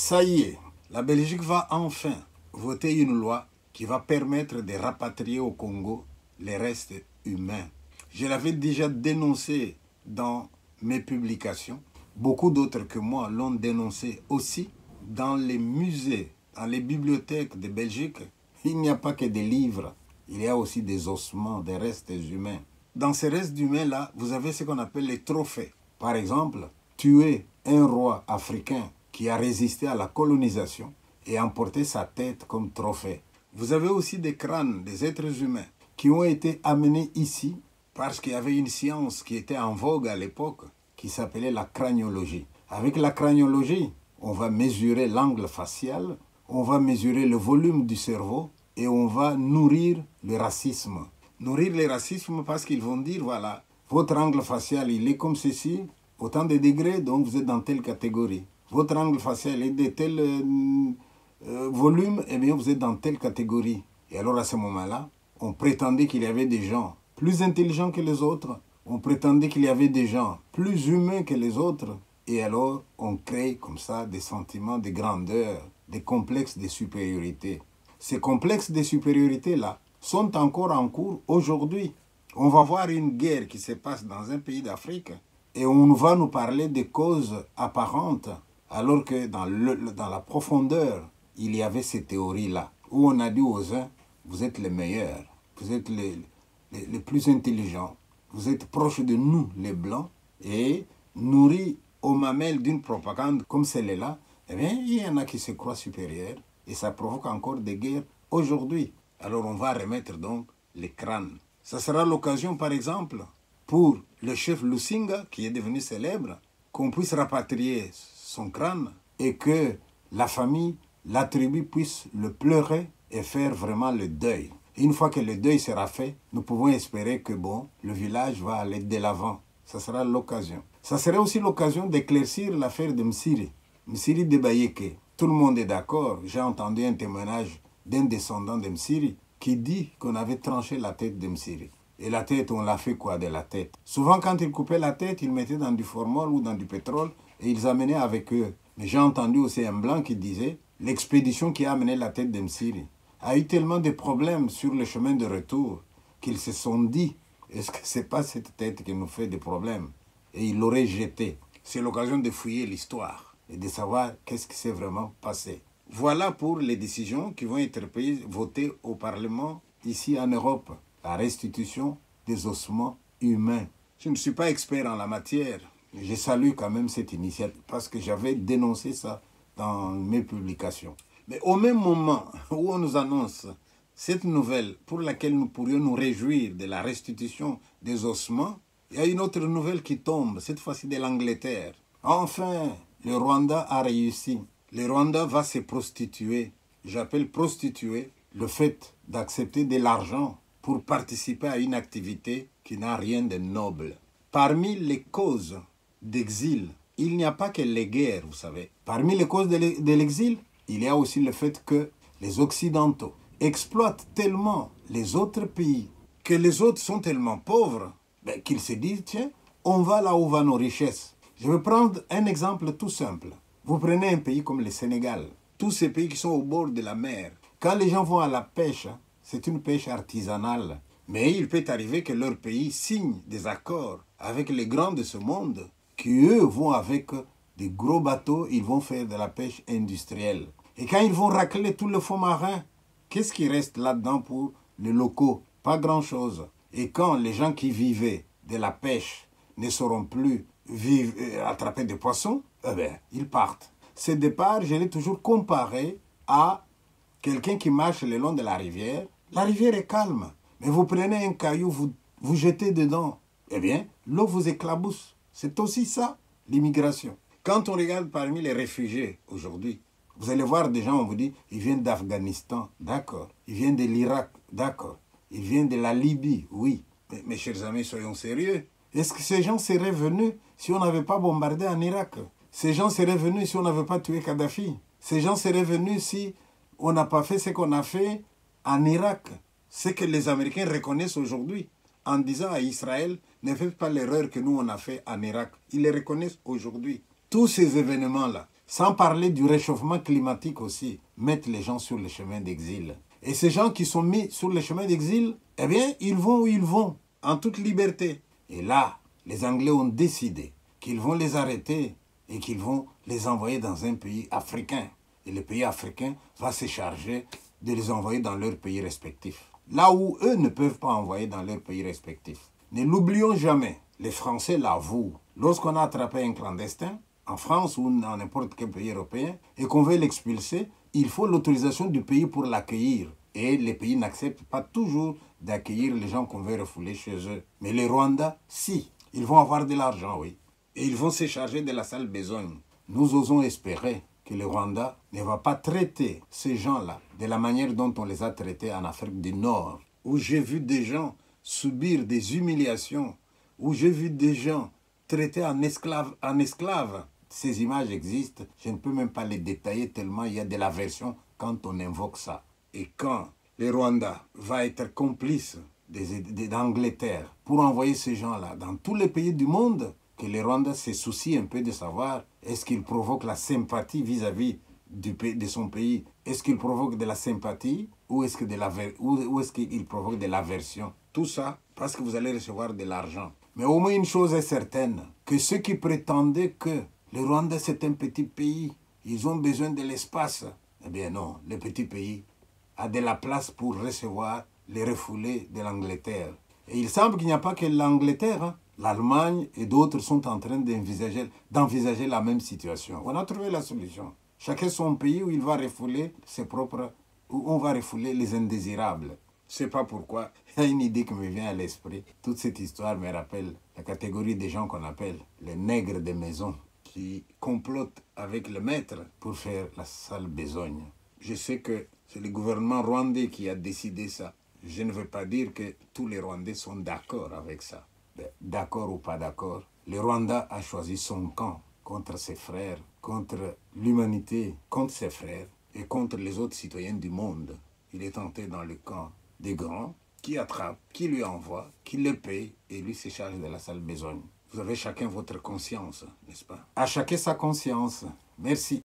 Ça y est, la Belgique va enfin voter une loi qui va permettre de rapatrier au Congo les restes humains. Je l'avais déjà dénoncé dans mes publications. Beaucoup d'autres que moi l'ont dénoncé aussi. Dans les musées, dans les bibliothèques de Belgique, il n'y a pas que des livres. Il y a aussi des ossements, des restes humains. Dans ces restes humains-là, vous avez ce qu'on appelle les trophées. Par exemple, tuer un roi africain qui a résisté à la colonisation et emporter sa tête comme trophée. Vous avez aussi des crânes des êtres humains qui ont été amenés ici parce qu'il y avait une science qui était en vogue à l'époque qui s'appelait la craniologie. Avec la craniologie, on va mesurer l'angle facial, on va mesurer le volume du cerveau et on va nourrir le racisme. Nourrir le racisme parce qu'ils vont dire, voilà, votre angle facial, il est comme ceci, autant de degrés, donc vous êtes dans telle catégorie. Votre angle facial est de tel volume, eh bien vous êtes dans telle catégorie. Et alors à ce moment-là, on prétendait qu'il y avait des gens plus intelligents que les autres, on prétendait qu'il y avait des gens plus humains que les autres, et alors on crée comme ça des sentiments de grandeur, des complexes de supériorité. Ces complexes de supériorité-là sont encore en cours aujourd'hui. On va voir une guerre qui se passe dans un pays d'Afrique et on va nous parler des causes apparentes, alors que dans la profondeur, il y avait ces théories-là, où on a dit aux uns, vous êtes les meilleurs, vous êtes les plus intelligents, vous êtes proches de nous, les Blancs, et nourris aux mamelles d'une propagande comme celle-là, eh bien, il y en a qui se croient supérieurs, et ça provoque encore des guerres aujourd'hui. Alors on va remettre donc les crânes. Ça sera l'occasion, par exemple, pour le chef Lusinga, qui est devenu célèbre, qu'on puisse rapatrier son crâne et que la famille, la tribu puisse le pleurer et faire vraiment le deuil. Et une fois que le deuil sera fait, nous pouvons espérer que bon, le village va aller de l'avant. Ça sera l'occasion. Ça serait aussi l'occasion d'éclaircir l'affaire de Msiri. Msiri de Bayeke. Tout le monde est d'accord. J'ai entendu un témoignage d'un descendant de Msiri qui dit qu'on avait tranché la tête de Msiri. Et la tête, on l'a fait quoi de la tête? Souvent, quand ils coupaient la tête, ils mettaient dans du formol ou dans du pétrole et ils amenaient avec eux. Mais j'ai entendu aussi un blanc qui disait l'expédition qui a amené la tête de Msiri a eu tellement de problèmes sur le chemin de retour qu'ils se sont dit, est-ce que c'est pas cette tête qui nous fait des problèmes? Et ils l'auraient jetée. C'est l'occasion de fouiller l'histoire et de savoir qu'est-ce qui s'est vraiment passé. Voilà pour les décisions qui vont être prises, votées au Parlement ici en Europe. La restitution des ossements humains. Je ne suis pas expert en la matière, mais je salue quand même cette initiative parce que j'avais dénoncé ça dans mes publications. Mais au même moment où on nous annonce cette nouvelle pour laquelle nous pourrions nous réjouir de la restitution des ossements, il y a une autre nouvelle qui tombe, cette fois-ci de l'Angleterre. Enfin, le Rwanda a réussi. Le Rwanda va se prostituer. J'appelle prostituer le fait d'accepter de l'argent pour participer à une activité qui n'a rien de noble. Parmi les causes d'exil, il n'y a pas que les guerres, vous savez. Parmi les causes de l'exil, il y a aussi le fait que les Occidentaux exploitent tellement les autres pays, que les autres sont tellement pauvres, qu'ils se disent, tiens, on va là où vont nos richesses. Je vais prendre un exemple tout simple. Vous prenez un pays comme le Sénégal, tous ces pays qui sont au bord de la mer. Quand les gens vont à la pêche, c'est une pêche artisanale. Mais il peut arriver que leur pays signe des accords avec les grands de ce monde, qui eux vont avec des gros bateaux, ils vont faire de la pêche industrielle. Et quand ils vont racler tout le fond marin, qu'est-ce qui reste là-dedans pour les locaux? Pas grand-chose. Et quand les gens qui vivaient de la pêche ne sauront plus attraper des poissons, eh bien, ils partent. Ce départ, je l'ai toujours comparé à quelqu'un qui marche le long de la rivière. La rivière est calme, mais vous prenez un caillou, vous jetez dedans. Eh bien, l'eau vous éclabousse. C'est aussi ça, l'immigration. Quand on regarde parmi les réfugiés aujourd'hui, vous allez voir des gens, on vous dit, ils viennent d'Afghanistan, d'accord. Ils viennent de l'Irak, d'accord. Ils viennent de la Libye, oui. Mais mes chers amis, soyons sérieux. Est-ce que ces gens seraient venus si on n'avait pas bombardé en Irak? Ces gens seraient venus si on n'avait pas tué Kadhafi? Ces gens seraient venus si on n'a pas fait ce qu'on a fait en Irak? Ce que les Américains reconnaissent aujourd'hui en disant à Israël, ne faites pas l'erreur que nous on a fait en Irak. Ils les reconnaissent aujourd'hui. Tous ces événements-là Sans parler du réchauffement climatique aussi, mettent les gens sur le chemin d'exil. Et ces gens qui sont mis sur le chemin d'exil, eh bien, ils vont où ils vont, en toute liberté. Et là, les Anglais ont décidé qu'ils vont les arrêter et qu'ils vont les envoyer dans un pays africain. Et le pays africain va se charger de les envoyer dans leur pays respectif. Là où eux ne peuvent pas envoyer dans leur pays respectif. Ne l'oublions jamais, les Français l'avouent. Lorsqu'on a attrapé un clandestin, en France ou dans n'importe quel pays européen, et qu'on veut l'expulser, il faut l'autorisation du pays pour l'accueillir. Et les pays n'acceptent pas toujours d'accueillir les gens qu'on veut refouler chez eux. Mais les Rwandais, si, ils vont avoir de l'argent, oui. Et ils vont se charger de la sale besogne. Nous osons espérer que le Rwanda ne va pas traiter ces gens-là de la manière dont on les a traités en Afrique du Nord, où j'ai vu des gens subir des humiliations, où j'ai vu des gens traités en esclaves. Ces images existent, je ne peux même pas les détailler tellement il y a de l'aversion quand on invoque ça. Et quand le Rwanda va être complice d'Angleterre pour envoyer ces gens-là dans tous les pays du monde, que le Rwanda se soucie un peu de savoir est-ce qu'il provoque la sympathie vis-à-vis de son pays, est-ce qu'il provoque de la sympathie ou est-ce qu'il provoque de l'aversion. Tout ça parce que vous allez recevoir de l'argent. Mais au moins une chose est certaine, que ceux qui prétendaient que le Rwanda c'est un petit pays, ils ont besoin de l'espace, eh bien non, le petit pays a de la place pour recevoir les refoulés de l'Angleterre. Et il semble qu'il n'y a pas que l'Angleterre, hein. L'Allemagne et d'autres sont en train d'envisager la même situation. On a trouvé la solution. Chacun son pays où il va refouler ses propres, où on va refouler les indésirables. Je ne sais pas pourquoi, il y a une idée qui me vient à l'esprit. Toute cette histoire me rappelle la catégorie des gens qu'on appelle les nègres de maison, qui complotent avec le maître pour faire la sale besogne. Je sais que c'est le gouvernement rwandais qui a décidé ça. Je ne veux pas dire que tous les Rwandais sont d'accord avec ça. D'accord ou pas d'accord, le Rwanda a choisi son camp contre ses frères, contre l'humanité, contre ses frères et contre les autres citoyens du monde. Il est entré dans le camp des grands qui attrapent, qui lui envoient, qui le payent et lui se charge de la sale besogne. Vous avez chacun votre conscience, n'est-ce pas? À chacun sa conscience. Merci.